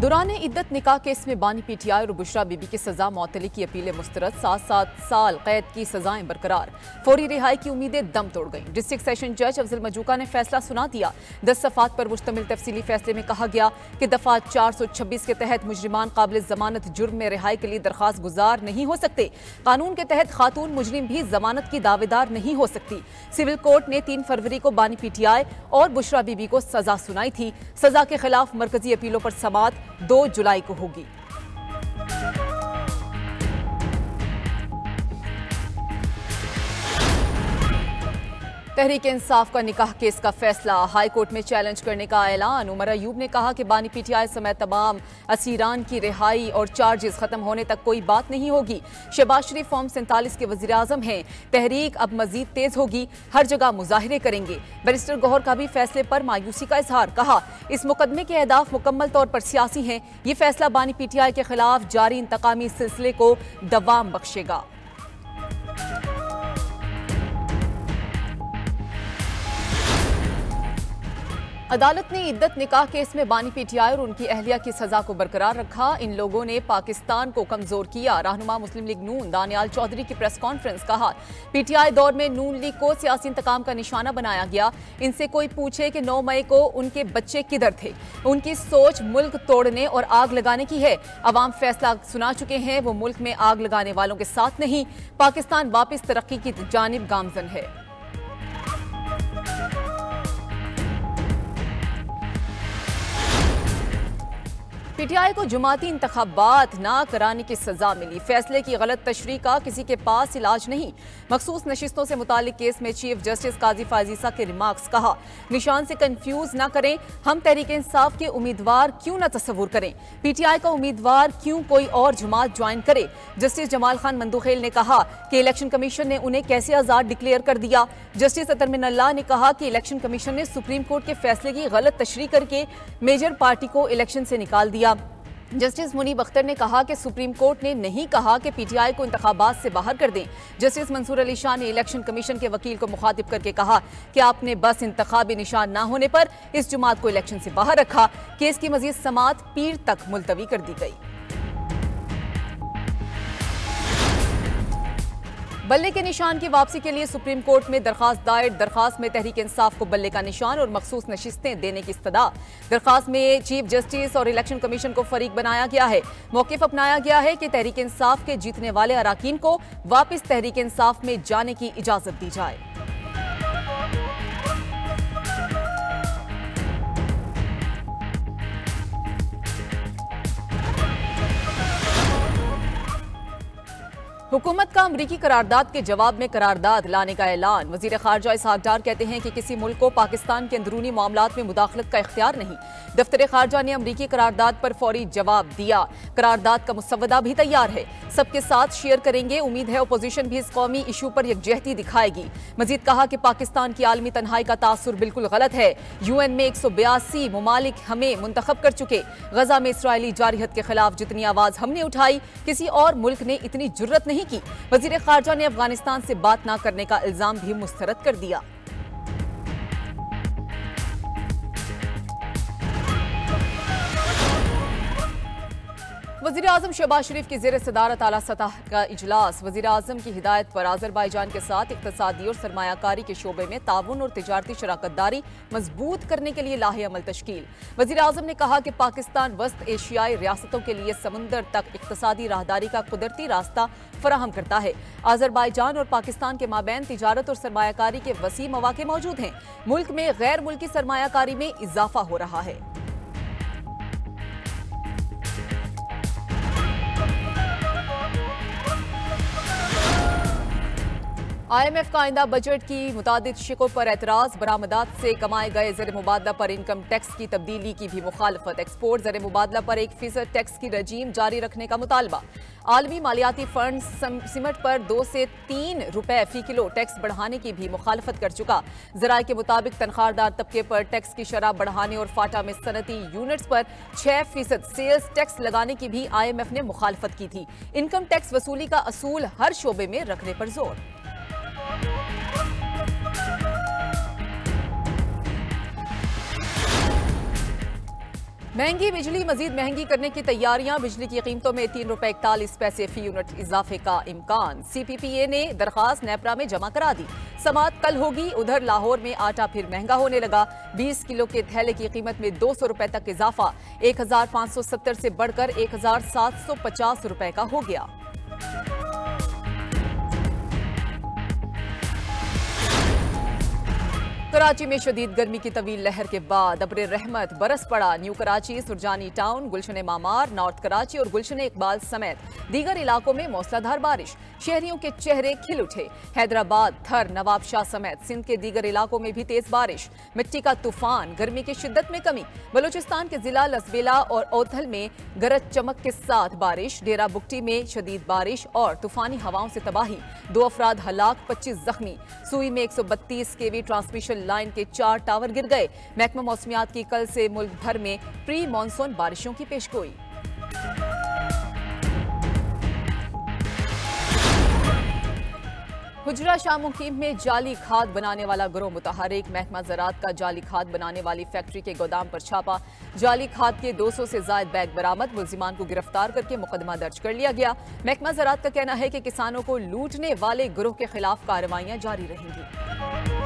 दौरान इद्दत निकाह केस में बानी पीटीआई और बुशरा बीबी की सजा मौतली की अपीलें मुस्तरद, 7 साल कैद की सजाएं बरकरार, फौरी रिहाई की उम्मीदें दम तोड़ गईं। डिस्ट्रिक्ट सेशन जज अफजल मजूका ने फैसला सुना दिया। 10 सफ़ात पर मुश्तमिल तफसीली फैसले में कहा गया कि दफा 426 के तहत मुजरिमान काबिल जमानत जुर्म में रिहाई के लिए दरखास्त गुजार नहीं हो सकते। कानून के तहत खातून मुजरिम भी जमानत की दावेदार नहीं हो सकती। सिविल कोर्ट ने 3 फरवरी को बानी पीटीआई और बुशरा बीबी को सजा सुनाई थी। सजा के खिलाफ मरकजी अपीलों पर समाअत 2 जुलाई को होगी। तहरीक इंसाफ का निकाह केस का फैसला हाई कोर्ट में चैलेंज करने का ऐलान। उमर अयूब ने कहा कि बानी पीटीआई समेत तमाम असीरान की रिहाई और चार्जेस खत्म होने तक कोई बात नहीं होगी। शहबाज शरीफ फॉर्म 47 के वजीर आजम हैं। तहरीक अब मजीद तेज होगी, हर जगह मुजाहिरे करेंगे। बैरिस्टर गौहर का भी फैसले पर मायूसी का इजहार, कहा इस मुकदमे के अहदाफ मुकम्मल तौर पर सियासी हैं। ये फैसला बानी पीटीआई के खिलाफ जारी इंतकामी सिलसिले को दवाम बख्शेगा। अदालत ने इद्दत निकाह केस में बानी पीटीआई और उनकी अहलिया की सजा को बरकरार रखा। इन लोगों ने पाकिस्तान को कमजोर किया। रहनुमा मुस्लिम लीग नून दानियाल चौधरी की प्रेस कॉन्फ्रेंस, कहा पीटीआई दौर में नून लीग को सियासी इंतकाम का निशाना बनाया गया। इनसे कोई पूछे कि 9 मई को उनके बच्चे किधर थे। उनकी सोच मुल्क तोड़ने और आग लगाने की है। अवाम फैसला सुना चुके हैं, वो मुल्क में आग लगाने वालों के साथ नहीं। पाकिस्तान वापस तरक्की की जानिब गामजन है। पीटीआई को जुमाती इंतखाबात ना कराने की सजा मिली। फैसले की गलत तशरीह का किसी के पास इलाज नहीं। मखसूस नशिस्तों से मुतालिक केस में चीफ जस्टिस काजी फाजीसा के रिमार्क्स, कहा निशान से कंफ्यूज ना करें। हम तहरीक इंसाफ के उम्मीदवार क्यों ना तस्वुर करें, पीटीआई का उम्मीदवार क्यों कोई और जमात ज्वाइन करे। जस्टिस जमाल खान मंदुखेल ने कहा कि इलेक्शन कमीशन ने उन्हें कैसे आजाद डिक्लेयर कर दिया। जस्टिस अतर मिनल्लाह ने कहा कि इलेक्शन कमीशन ने सुप्रीम कोर्ट के फैसले की गलत तशरीह करके मेजर पार्टी को इलेक्शन से निकाल दिया। जस्टिस मुनीब अख्तर ने कहा कि सुप्रीम कोर्ट ने नहीं कहा कि पीटीआई को इंतखाबात से बाहर कर दें। जस्टिस मंसूर अली शाह ने इलेक्शन कमीशन के वकील को मुखातिब करके कहा कि आपने बस इंतखाबी निशान ना होने पर इस जुमात को इलेक्शन से बाहर रखा। केस की मजीद समाअत पीर तक मुलतवी कर दी गई। बल्ले के निशान की वापसी के लिए सुप्रीम कोर्ट में दरखास्त दायर। दरखास्त में तहरीक इंसाफ को बल्ले का निशान और मखसूस नशिस्तें देने की इस्तदा। दरखास्त में चीफ जस्टिस और इलेक्शन कमीशन को फरीक बनाया गया है। मौक़िफ़ अपनाया गया है कि तहरीक इंसाफ के जीतने वाले अराकीन को वापस तहरीक इंसाफ में जाने की इजाजत दी जाए। हुकूमत का अमरीकी करारदाद के जवाब में करारदाद लाने का ऐलान। वजीर खारजा इसहाक डार कहते हैं कि किसी मुल्क को पाकिस्तान के अंदरूनी मामलात में मुदाखलत का इख्तियार नहीं। दफ्तर खारजा ने अमरीकी करारदाद पर फौरी जवाब दिया। करारदाद का मुसवदा भी तैयार है, सबके साथ शेयर करेंगे। उम्मीद है अपोजिशन भी इस कौमी इशू पर यकजहती दिखाएगी। मजीद कहा कि पाकिस्तान की आलमी तन्हाई का तासुर बिल्कुल गलत है। यूएन में 182 ममालिक हमें मुंतखब कर चुके। गजा में इसराइली जारहत के खिलाफ जितनी आवाज हमने उठाई, किसी और मुल्क ने इतनी जुर्रत नहीं की। वजीर खारजा ने अफगानिस्तान से बात न करने का इल्जाम भी मुस्तरद कर दिया। वज़ीर आज़म शहबाज शरीफ की ज़ेर सदारत आला सतह का इजलास। वज़ीर आज़म की हिदायत पर आज़रबाईजान के साथ इक़्तिसादी और सरमायाकारी के शोबे में ताउन और तिजारती शराकतदारी मजबूत करने के लिए लाहे अमल तश्कील। वज़ीर आज़म ने कहा कि पाकिस्तान वस्त एशियाई रियासतों के लिए समुंदर तक इक़्तिसादी राहदारी का कुदरती रास्ता फराहम करता है। आज़रबाईजान और पाकिस्तान के माबैन तिजारत और सरमायाकारी के वसी मौक़े मौजूद हैं। मुल्क में गैर मुल्की सरमायाकारी में इजाफा हो रहा है। IMF का आइंदा बजट की मुतादिद शिकों पर एतराज़। बरामदात से कमाए गए ज़र मुबादला पर इनकम टैक्स की तब्दीली की भी मुखालफत। एक्सपोर्ट ज़र मुबादला पर 1% टैक्स की रजीम जारी रखने का मुतालबा। आलमी मालियाती फंड सीमेंट पर 2 से 3 रुपए फी किलो टैक्स बढ़ाने की भी मुखालफत कर चुका। ज़राए के मुताबिक तनख्वाहदार तबके पर टैक्स की शरह बढ़ाने और फाटा में सनती यूनिट्स पर 6% सेल्स टैक्स लगाने की भी IMF ने मुखालफत की थी। इनकम टैक्स वसूली का असूल हर शोबे में रखने पर जोर। महंगी बिजली मजीद महंगी करने की तैयारियां, बिजली की कीमतों में ₹3.41 फी यूनिट इजाफे का इम्कान। CPPA ने दरखास्त नेपरा में जमा करा दी। समाअत कल होगी। उधर लाहौर में आटा फिर महंगा होने लगा। 20 किलो के थैले की कीमत में ₹200 तक इजाफा, 1570 से बढ़कर 1750 रुपए का हो गया। कराची में शदीद गर्मी की तवील लहर के बाद अब्र रहमत बरस पड़ा। न्यू कराची, सुरजानी टाउन, गुलशन मामार, नॉर्थ कराची और गुलशन इकबाल समेत दीगर इलाकों में मूसलाधार बारिश। शहरियों के चेहरे खिल उठे। हैदराबाद, थर, नवाबशाह समेत सिंध के दीगर इलाकों में भी तेज बारिश। मिट्टी का तूफान, गर्मी की शिद्दत में कमी। बलूचिस्तान के जिला लसबेला और ओथल में गरज चमक के साथ बारिश। डेरा बुगटी में शदीद बारिश और तूफानी हवाओं से तबाही। 2 अफराद हलाक, 25 जख्मी। सुई में 132 kV ट्रांसमिशन लाइन के 4 टावर गिर गए। महकमा मौसमियात की कल से मुल्क भर में प्री मानसून बारिशों की पेशगोई। हुजरा शाह मुकीम में जाली खाद बनाने वाला गिरोह मुतहरिक। महकमा ज़राअत का जाली खाद बनाने वाली फैक्ट्री के गोदाम पर छापा। जाली खाद के 200 से जायद बैग बरामद। मुल्जिमान को गिरफ्तार करके मुकदमा दर्ज कर लिया गया। महकमा ज़राअत का कहना है कि किसानों को लूटने वाले गिरोह के खिलाफ कार्रवाइयां जारी रहेंगी।